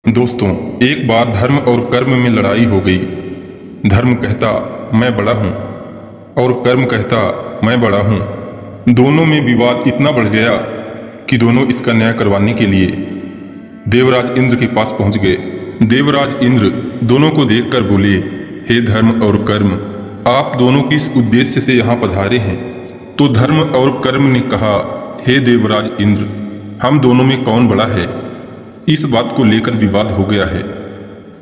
दोस्तों, एक बार धर्म और कर्म में लड़ाई हो गई। धर्म कहता मैं बड़ा हूँ और कर्म कहता मैं बड़ा हूँ। दोनों में विवाद इतना बढ़ गया कि दोनों इसका न्याय करवाने के लिए देवराज इंद्र के पास पहुंच गए। देवराज इंद्र दोनों को देखकर बोले, हे धर्म और कर्म, आप दोनों किस उद्देश्य से यहाँ पधारे हैं? तो धर्म और कर्म ने कहा, हे देवराज इंद्र, हम दोनों में कौन बड़ा है? इस बात को लेकर विवाद हो गया है।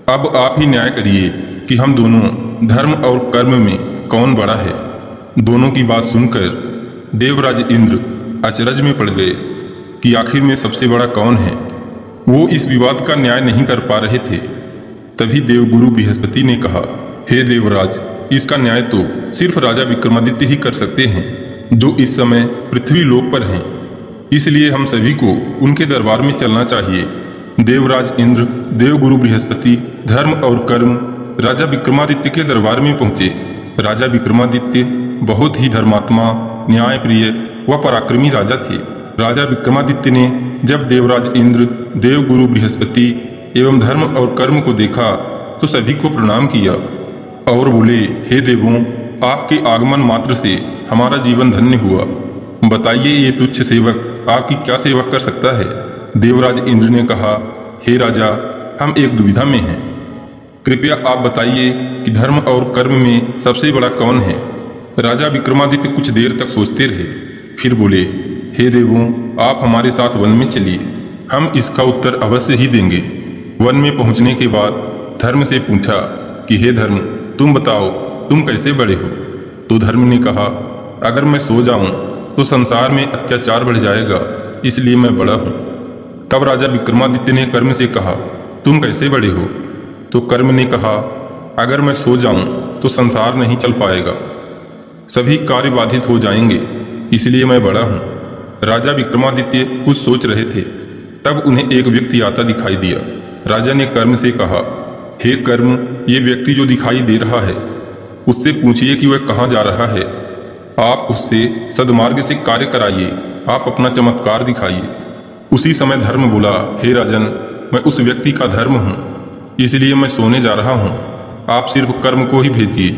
अब आप ही न्याय करिए कि हम दोनों धर्म और कर्म में कौन बड़ा है। दोनों की बात सुनकर देवराज इंद्र अचरज में पड़ गए कि आखिर में सबसे बड़ा कौन है। वो इस विवाद का न्याय नहीं कर पा रहे थे। तभी देवगुरु बृहस्पति ने कहा, हे देवराज, इसका न्याय तो सिर्फ राजा विक्रमादित्य ही कर सकते हैं, जो इस समय पृथ्वी लोक पर हैं। इसलिए हम सभी को उनके दरबार में चलना चाहिए। देवराज इंद्र, देवगुरु बृहस्पति, धर्म और कर्म राजा विक्रमादित्य के दरबार में पहुंचे। राजा विक्रमादित्य बहुत ही धर्मात्मा, न्यायप्रिय व पराक्रमी राजा थे। राजा विक्रमादित्य ने जब देवराज इंद्र, देवगुरु बृहस्पति एवं धर्म और कर्म को देखा तो सभी को प्रणाम किया और बोले, हे देवों, आपके आगमन मात्र से हमारा जीवन धन्य हुआ। बताइए, ये तुच्छ सेवक आपकी क्या सेवा कर सकता है? देवराज इंद्र ने कहा, हे राजा, हम एक दुविधा में हैं। कृपया आप बताइए कि धर्म और कर्म में सबसे बड़ा कौन है? राजा विक्रमादित्य कुछ देर तक सोचते रहे, फिर बोले, हे देवों, आप हमारे साथ वन में चलिए, हम इसका उत्तर अवश्य ही देंगे। वन में पहुंचने के बाद धर्म से पूछा कि हे धर्म, तुम बताओ, तुम कैसे बड़े हो? तो धर्म ने कहा, अगर मैं सो जाऊं तो संसार में अत्याचार बढ़ जाएगा, इसलिए मैं बड़ा हूं। तब राजा विक्रमादित्य ने कर्म से कहा, तुम कैसे बड़े हो? तो कर्म ने कहा, अगर मैं सो जाऊं तो संसार नहीं चल पाएगा, सभी कार्य बाधित हो जाएंगे, इसलिए मैं बड़ा हूं। राजा विक्रमादित्य कुछ सोच रहे थे, तब उन्हें एक व्यक्ति आता दिखाई दिया। राजा ने कर्म से कहा, हे कर्म, ये व्यक्ति जो दिखाई दे रहा है, उससे पूछिए कि वह कहाँ जा रहा है। आप उससे सद्मार्ग से कार्य कराइए, आप अपना चमत्कार दिखाइए। उसी समय धर्म बोला, हे राजन, मैं उस व्यक्ति का धर्म हूँ, इसलिए मैं सोने जा रहा हूँ, आप सिर्फ कर्म को ही भेजिए।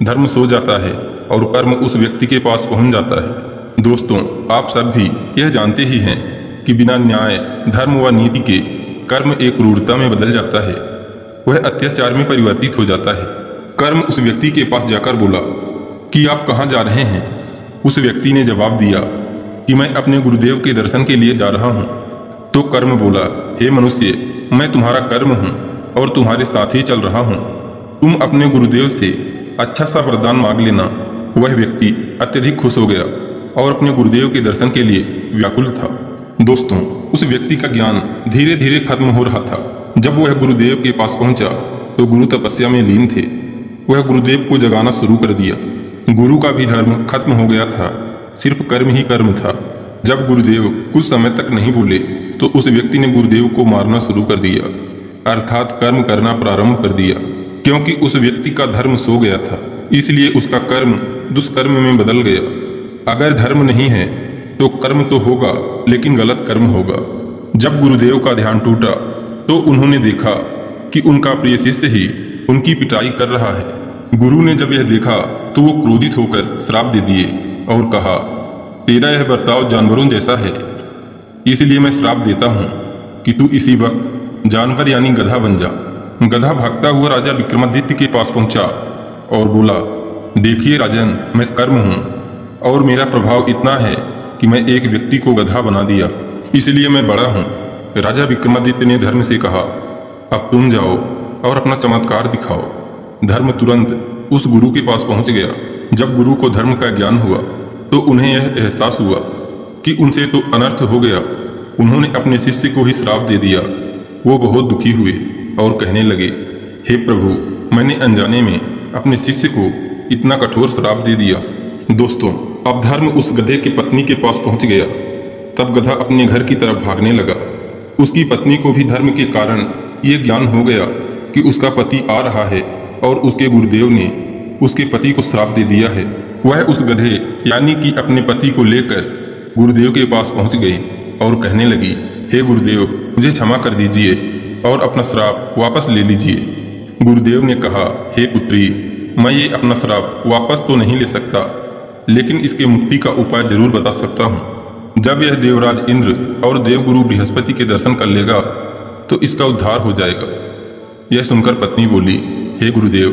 धर्म सो जाता है और कर्म उस व्यक्ति के पास पहुँच जाता है। दोस्तों, आप सब भी यह जानते ही हैं कि बिना न्याय, धर्म व नीति के कर्म एक क्रूरता में बदल जाता है, वह अत्याचार में परिवर्तित हो जाता है। कर्म उस व्यक्ति के पास जाकर बोला कि आप कहाँ जा रहे हैं? उस व्यक्ति ने जवाब दिया कि मैं अपने गुरुदेव के दर्शन के लिए जा रहा हूँ। तो कर्म बोला, हे मनुष्य, मैं तुम्हारा कर्म हूँ और तुम्हारे साथ ही चल रहा हूँ, तुम अपने गुरुदेव से अच्छा सा वरदान मांग लेना। वह व्यक्ति अत्यधिक खुश हो गया और अपने गुरुदेव के दर्शन के लिए व्याकुल था। दोस्तों, उस व्यक्ति का ज्ञान धीरे धीरे खत्म हो रहा था। जब वह गुरुदेव के पास पहुंचा तो गुरु तपस्या में लीन थे। वह गुरुदेव को जगाना शुरू कर दिया। गुरु का भी धर्म खत्म हो गया था, सिर्फ कर्म ही कर्म था। जब गुरुदेव कुछ समय तक नहीं बोले तो उस व्यक्ति ने गुरुदेव को मारना शुरू कर दिया, अर्थात कर्म करना प्रारंभ कर दिया। क्योंकि उस व्यक्ति का धर्म सो गया था, इसलिए उसका कर्म दुष्कर्म में बदल गया। अगर धर्म नहीं है तो कर्म तो होगा, लेकिन गलत कर्म होगा। जब गुरुदेव का ध्यान टूटा तो उन्होंने देखा कि उनका प्रिय शिष्य ही उनकी पिटाई कर रहा है। गुरु ने जब यह देखा तो वो क्रोधित होकर श्राप दे दिए और कहा, तेरा यह बर्ताव जानवरों जैसा है, इसलिए मैं श्राप देता हूँ कि तू इसी वक्त जानवर यानी गधा बन जा। गधा भागता हुआ राजा विक्रमादित्य के पास पहुंचा और बोला, देखिए राजन, मैं कर्म हूँ और मेरा प्रभाव इतना है कि मैं एक व्यक्ति को गधा बना दिया, इसलिए मैं बड़ा हूँ। राजा विक्रमादित्य ने धर्म से कहा, अब तुम जाओ और अपना चमत्कार दिखाओ। धर्म तुरंत उस गुरु के पास पहुंच गया। जब गुरु को धर्म का ज्ञान हुआ तो उन्हें यह एहसास हुआ कि उनसे तो अनर्थ हो गया। उन्होंने अपने शिष्य को ही श्राप दे दिया। वो बहुत दुखी हुए और कहने लगे, हे प्रभु, मैंने अनजाने में अपने शिष्य को इतना कठोर श्राप दे दिया। दोस्तों, अब धर्म उस गधे की पत्नी के पास पहुंच गया। तब गधा अपने घर की तरफ भागने लगा। उसकी पत्नी को भी धर्म के कारण ये ज्ञान हो गया कि उसका पति आ रहा है और उसके गुरुदेव ने उसके पति को श्राप दे दिया है। वह उस गधे यानी कि अपने पति को लेकर गुरुदेव के पास पहुंच गई और कहने लगी, हे गुरुदेव, मुझे क्षमा कर दीजिए, और अपना श्राप वापस ले लीजिए। गुरुदेव ने कहा, हे पुत्री, मैं ये अपना श्राप वापस तो नहीं ले सकता, लेकिन इसके मुक्ति का उपाय जरूर बता सकता हूँ। जब यह देवराज इंद्र और देवगुरु बृहस्पति के दर्शन कर लेगा तो इसका उद्धार हो जाएगा। यह सुनकर पत्नी बोली, हे गुरुदेव,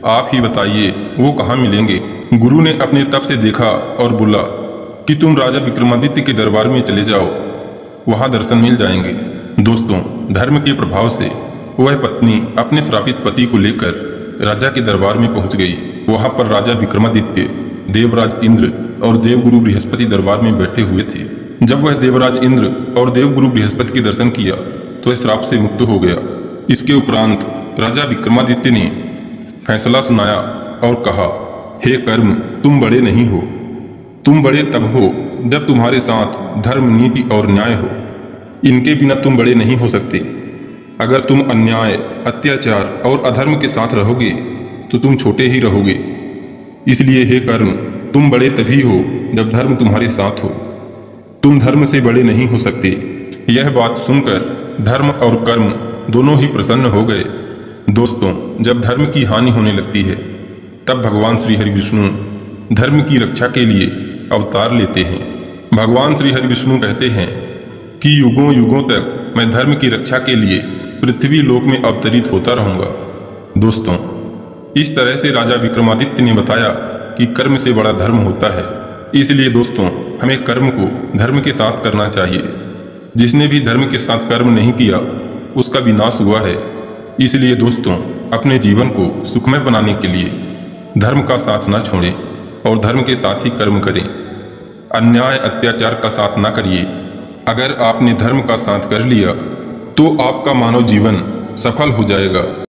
आप ही बताइए वो कहाँ मिलेंगे। गुरु ने अपने तप से देखा और बोला कि तुम राजा विक्रमादित्य के दरबार में चले जाओ, वहां दर्शन मिल जाएंगे। दोस्तों, धर्म के प्रभाव से वह पत्नी अपने श्रापित पति को लेकर राजा के दरबार में पहुंच गई। वहां पर राजा विक्रमादित्य, देवराज इंद्र और देवगुरु बृहस्पति दरबार में बैठे हुए थे। जब वह देवराज इंद्र और देवगुरु बृहस्पति के दर्शन किया तो वह श्राप से मुक्त हो गया। इसके उपरांत राजा विक्रमादित्य ने फैसला सुनाया और कहा, हे कर्म, तुम बड़े नहीं हो, तुम बड़े तब हो जब तुम्हारे साथ धर्म, नीति और न्याय हो। इनके बिना तुम बड़े नहीं हो सकते। अगर तुम अन्याय, अत्याचार और अधर्म के साथ रहोगे तो तुम छोटे ही रहोगे। इसलिए हे कर्म, तुम बड़े तभी हो जब धर्म तुम्हारे साथ हो। तुम धर्म से बड़े नहीं हो सकते। यह बात सुनकर धर्म और कर्म दोनों ही प्रसन्न हो गए। दोस्तों, जब धर्म की हानि होने लगती है तब भगवान श्री हरि विष्णु धर्म की रक्षा के लिए अवतार लेते हैं। भगवान श्री हरि विष्णु कहते हैं कि युगों युगों तक मैं धर्म की रक्षा के लिए पृथ्वी लोक में अवतरित होता रहूंगा। दोस्तों, इस तरह से राजा विक्रमादित्य ने बताया कि कर्म से बड़ा धर्म होता है। इसलिए दोस्तों, हमें कर्म को धर्म के साथ करना चाहिए। जिसने भी धर्म के साथ कर्म नहीं किया उसका विनाश हुआ है। इसलिए दोस्तों, अपने जीवन को सुखमय बनाने के लिए धर्म का साथ न छोड़ें और धर्म के साथ ही कर्म करें। अन्याय, अत्याचार का साथ न करिए। अगर आपने धर्म का साथ कर लिया तो आपका मानव जीवन सफल हो जाएगा।